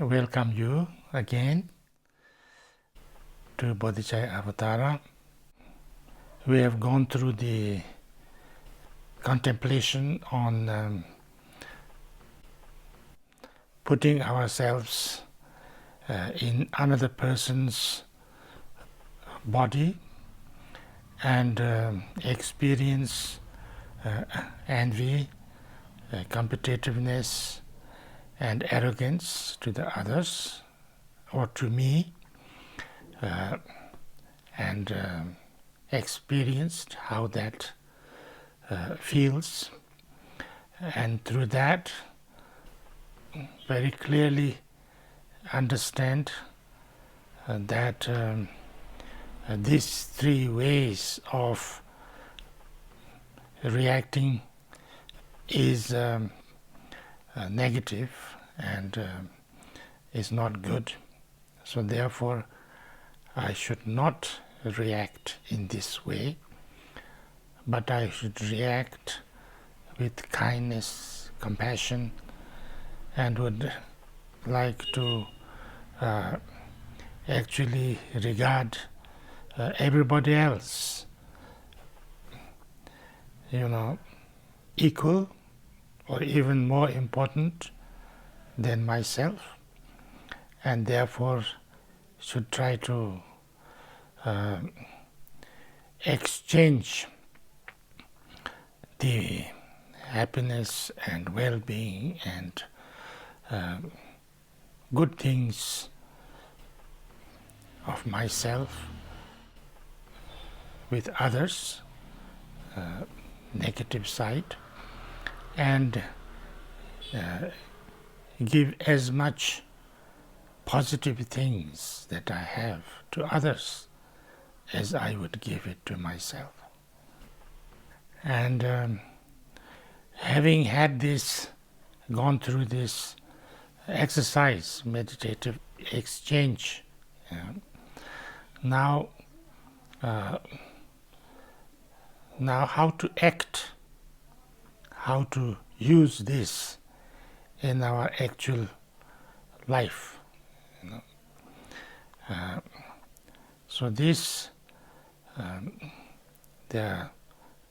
welcome you again to Bodhicharyavatara. We have gone through the contemplation on putting ourselves in another person's body and experience envy, competitiveness, and arrogance to the others or to me, and experienced how that feels, and through that very clearly understand that these three ways of reacting is negative and is not good. So therefore I should not react in this way, but I should react with kindness, compassion, and would like to actually regard everybody else, equal or even more important than myself, and therefore should try to exchange the happiness and well-being and good things of myself with others, negative side, and give as much positive things that I have to others as I would give it to myself. And having had this, gone through this exercise, meditative exchange, now how to act, how to use this in our actual life. So this, they are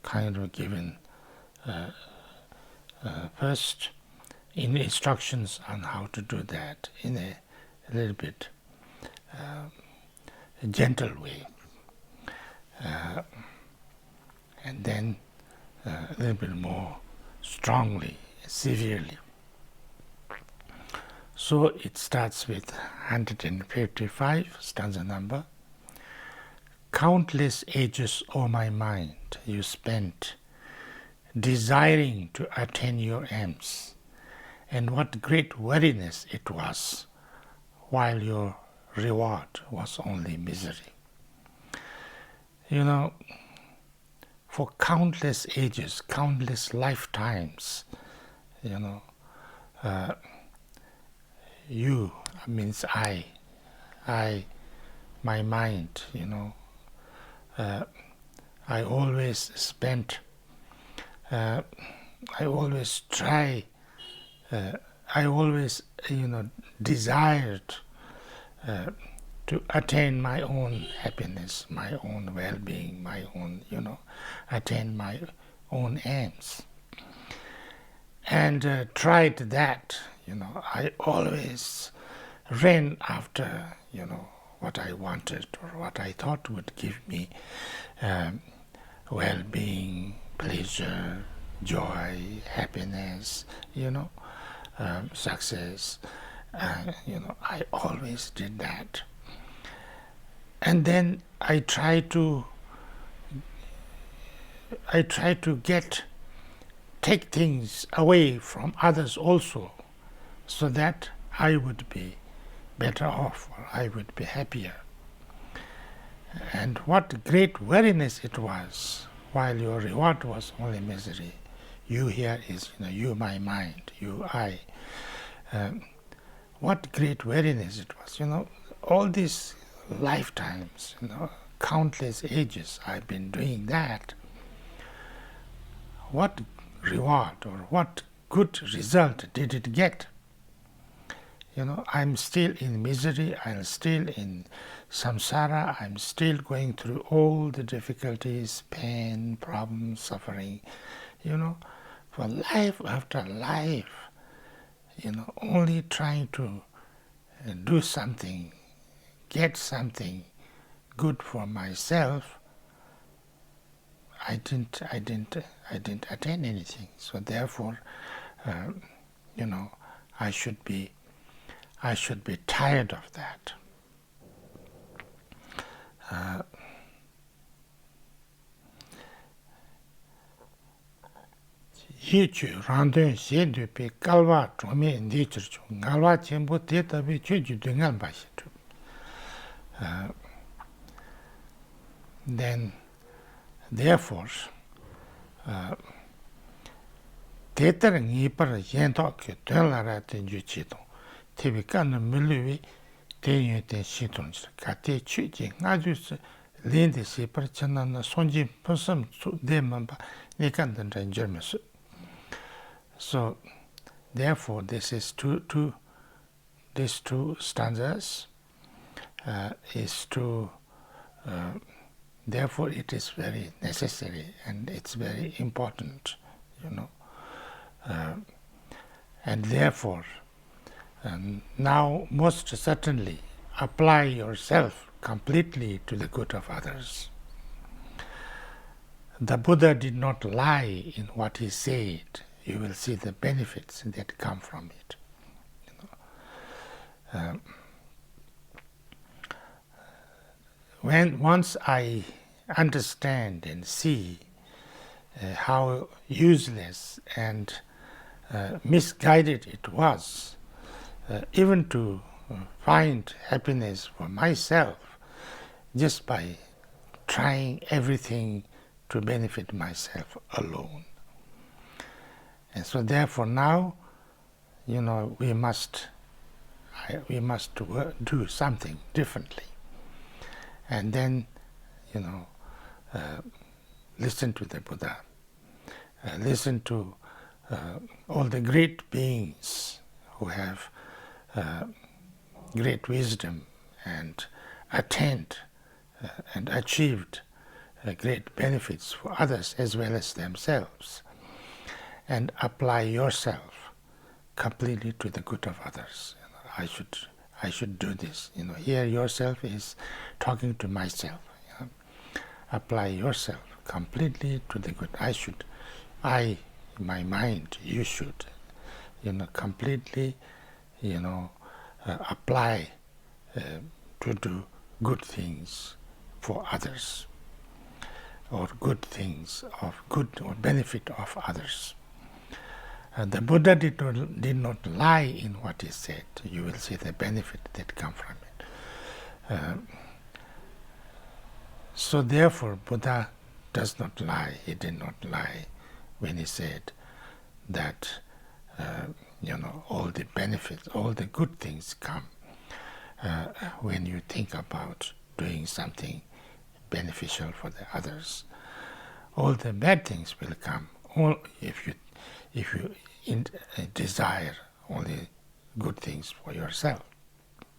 kind of given first in instructions on how to do that in a little bit gentle way, and then a little bit more strongly, severely. So it starts with 155, stanza number. Countless ages, O my mind, you spent desiring to attain your aims, and what great weariness it was, while your reward was only misery. For countless ages, countless lifetimes, you means I, my mind, I always spent, I always try, I always, desired to attain my own happiness, my own well-being, my own, attain my own aims. And tried that, I always ran after, what I wanted or what I thought would give me well-being, pleasure, joy, happiness, success. I always did that. And then I try to take things away from others also, so that I would be better off, or I would be happier. And what great weariness it was, while your reward was only misery. You here is, you my mind, you I. What great weariness it was. All these lifetimes, countless ages I've been doing that. What reward or what good result did it get? I'm still in misery, I'm still in samsara, I'm still going through all the difficulties, pain, problems, suffering, for life after life, only trying to do something, get something good for myself. I didn't attain anything. So therefore, I should be tired of that. Yichu randun xedu pe kalwa chome ndichirchu ngalwa chenpo tetabi chuju dungan bashitu. Then, therefore, tetar ngipar yentok ke dunlara tenju chidong tebi kanna miluwi tenyu ten shidongchir kate chuji ngajus lende sipar chanana sonji pusam demamba nikandan ranjirmasu. So, therefore, these two stanzas therefore it is very necessary and it's very important, and therefore now most certainly apply yourself completely to the good of others. The Buddha did not lie in what he said. You will see the benefits that come from it. Once I understand and see how useless and misguided it was, even to find happiness for myself just by trying everything to benefit myself alone. And so therefore now, we must do something differently. And then, listen to the Buddha, listen to all the great beings who have great wisdom and attained and achieved great benefits for others as well as themselves, and apply yourself completely to the good of others. I should do this. Here yourself is talking to myself. Apply yourself completely to the good. My mind, you should, completely, apply to do good things for others, or good things of good or benefit of others. The Buddha did not lie in what he said. You will see the benefit that come from it. So therefore, Buddha does not lie. He did not lie when he said that all the benefits, all the good things come when you think about doing something beneficial for the others. All the bad things will come if you desire only good things for yourself.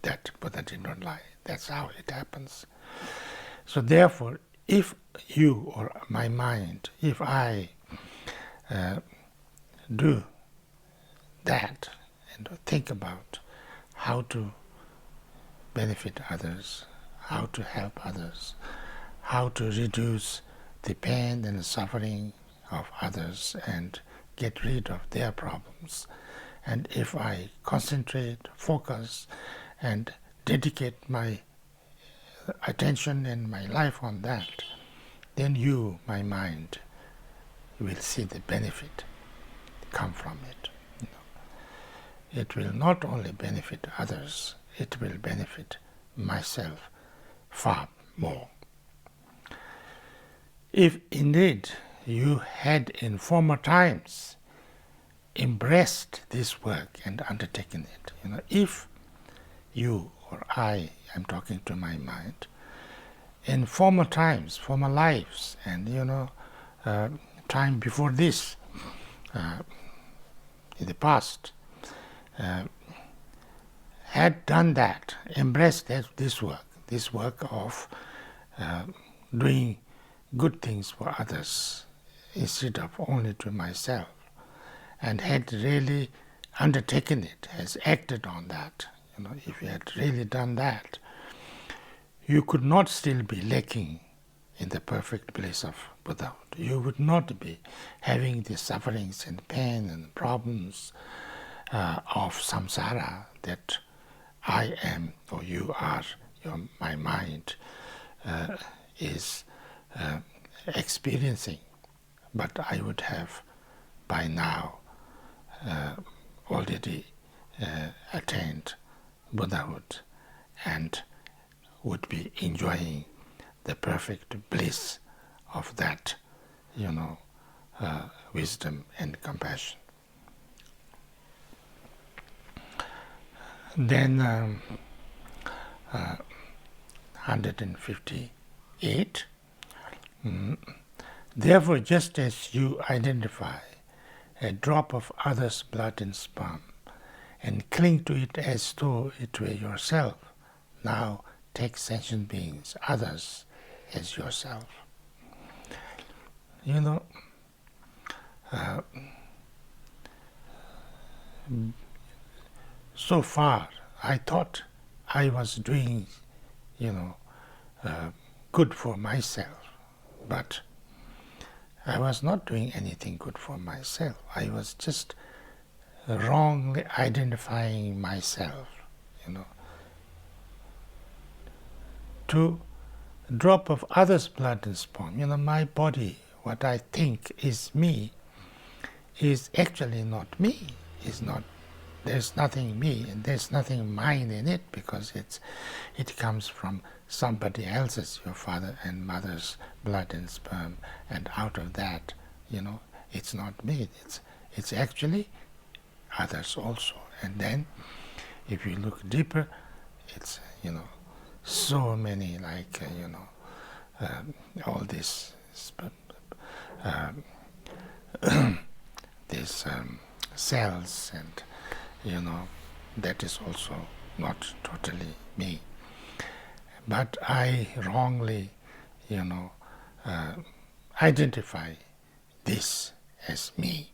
That Buddha did not lie. That's how it happens. So therefore, if you or my mind, if I do that and think about how to benefit others, how to help others, how to reduce the pain and the suffering of others and get rid of their problems, and if I concentrate, focus, and dedicate my attention and my life on that, then you, my mind, will see the benefit come from it. It will not only benefit others, it will benefit myself far more. If indeed you had in former times embraced this work and undertaken it, if you or I am talking to my mind, in former times, former lives, and time before this, in the past, had done that, embraced this work of doing good things for others instead of only to myself, and had really undertaken it, has acted on that, if you had really done that, you could not still be lacking in the perfect bliss of Buddhahood. You would not be having the sufferings and pain and problems of samsara that I am, or you are, my mind is experiencing. But I would have by now already attained Buddhahood and would be enjoying the perfect bliss of that, wisdom and compassion. Then 158. Therefore, just as you identify a drop of others' blood and sperm and cling to it as though it were yourself, now take sentient beings, others, as yourself. So far I thought I was doing, good for myself, but I was not doing anything good for myself. I was just wrongly identifying myself, to drop of others' blood and sperm. My body, what I think is me, is actually not me. Is not. There's nothing me, and there's nothing mine in it, because it comes from somebody else's, your father and mother's blood and sperm, and out of that, it's not me. It's actually others also. And then, if you look deeper, it's so many, like all this these cells, and that is also not totally me. But I wrongly identify this as me,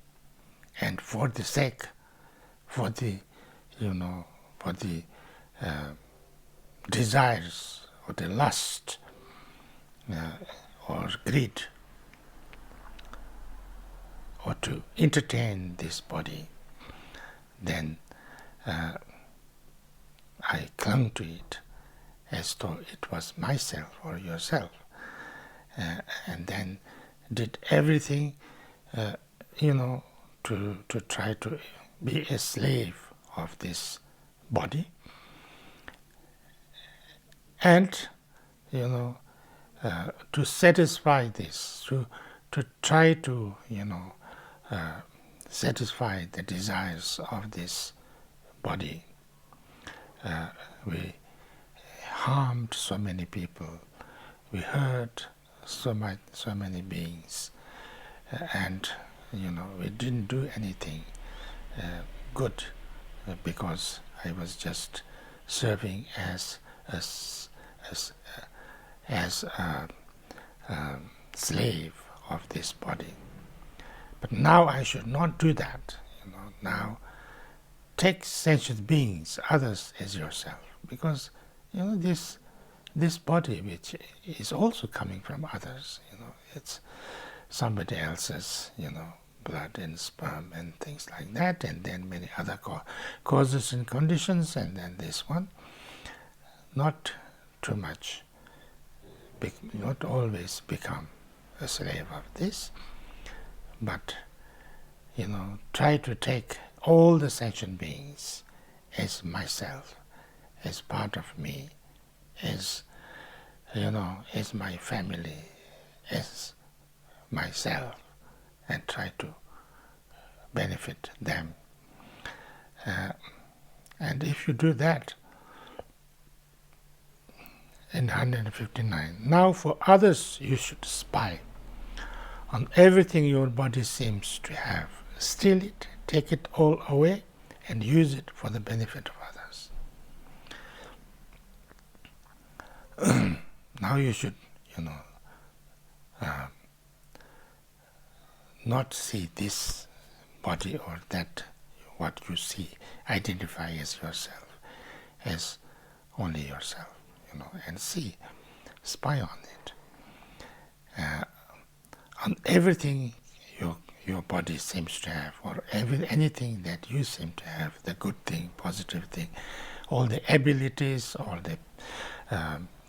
and for the sake, for the desires or the lust or greed, or to entertain this body, then I clung to it as though it was myself or yourself, and then did everything, to try to be a slave of this body, and to satisfy this, to try to satisfy the desires of this body. We harmed so many people, we hurt so many beings, and we didn't do anything good, because I was just serving as a slave of this body. But now I should not do that. Now take sentient beings, others, as yourself, because this body, which is also coming from others, it's somebody else's, blood and sperm and things like that, and then many other causes and conditions, and then this one. Not too much, not always become a slave of this, but try to take all the sentient beings as myself, as part of me, as as my family, as myself, and try to benefit them. And if you do that, in 159, now for others you should spy on everything your body seems to have. Steal it, take it all away, and use it for the benefit of others. now you should, not see this body or that, what you see, identify as yourself, as only yourself, and see, spy on it. On everything your body seems to have, or anything that you seem to have, the good thing, positive thing, all the abilities, all the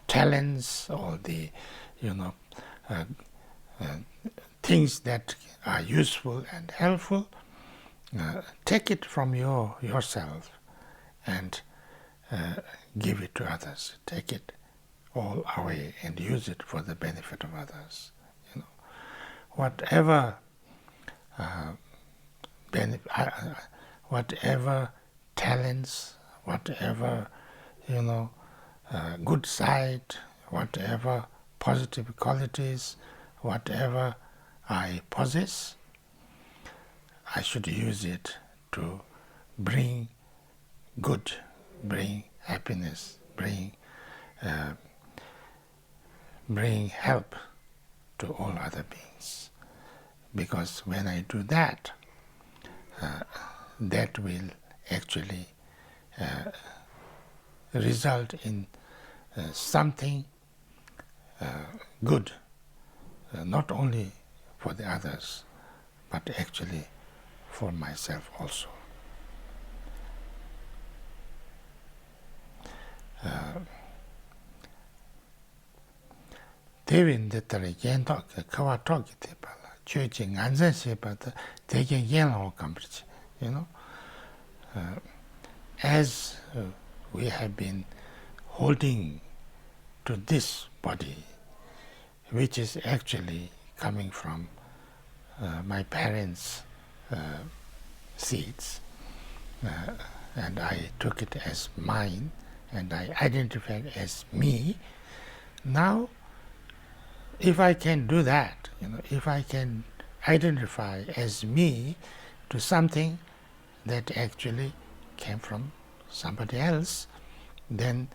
talents, all the, things that are useful and helpful, take it from yourself and give it to others. Take it all away and use it for the benefit of others. Whatever whatever talents, whatever good side, whatever positive qualities, whatever I possess, I should use it to bring good, bring happiness, bring help to all other beings. Because when I do that, that will actually result in something good, not only for the others, but actually for myself also. Devin detare yendo kawa toki te pala, chochi nganzan shepa ta teke yen lao kambrichi, as we have been holding to this body, which is actually coming from my parents' seeds, and I took it as mine, and I identified as me. Now, if I can do that, if I can identify as me to something that actually came from somebody else, then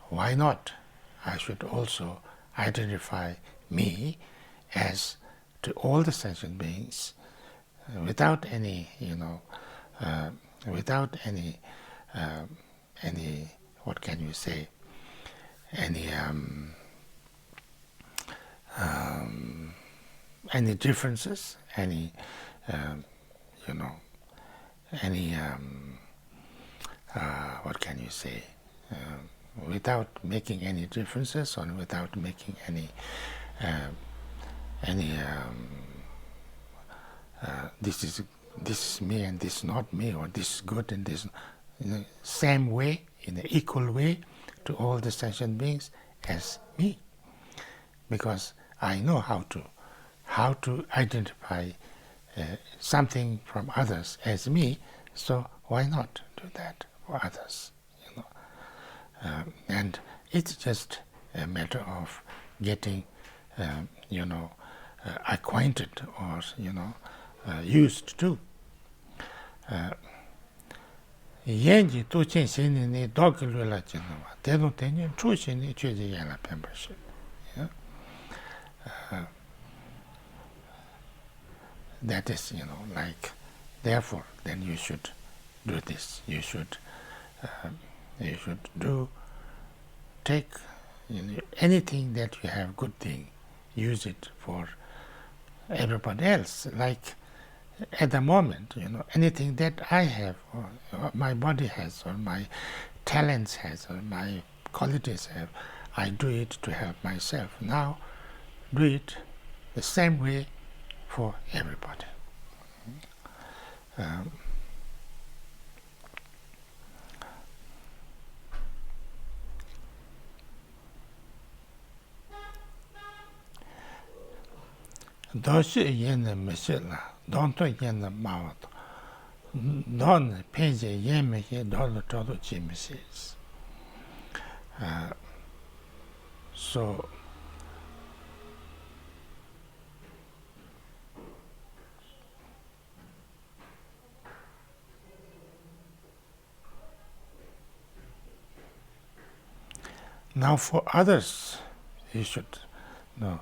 why not? I should also identify me as to all the sentient beings without any, without any, what can you say, any differences, any, what can you say, without making any differences, or without making any this is me and this is not me, or this is good and this, same way, in an equal way to all the sentient beings as me, because I know how to identify something from others as me, so why not do that for others? And it's just a matter of getting, acquainted, or used to. Yenji tu chen sheni ni doki lula jinwa, tenu tenyen chu sheni chuji yenla pembership. That is, like, therefore, then you should do this. You should take anything that you have good thing, use it for everybody else. Like at the moment, anything that I have, or my body has, or my talents has, or my qualities have, I do it to help myself. Now, do it the same way for everybody. Doshi yen meshila, donto yen mawato, don penje yen mehe dolo todo chimisis. So, Now for others, you should know,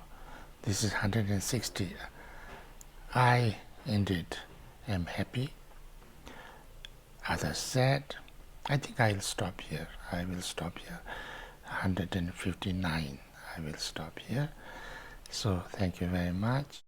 this is 160. I indeed am happy. Others sad. I think I'll stop here. I will stop here. 159. I will stop here. So thank you very much.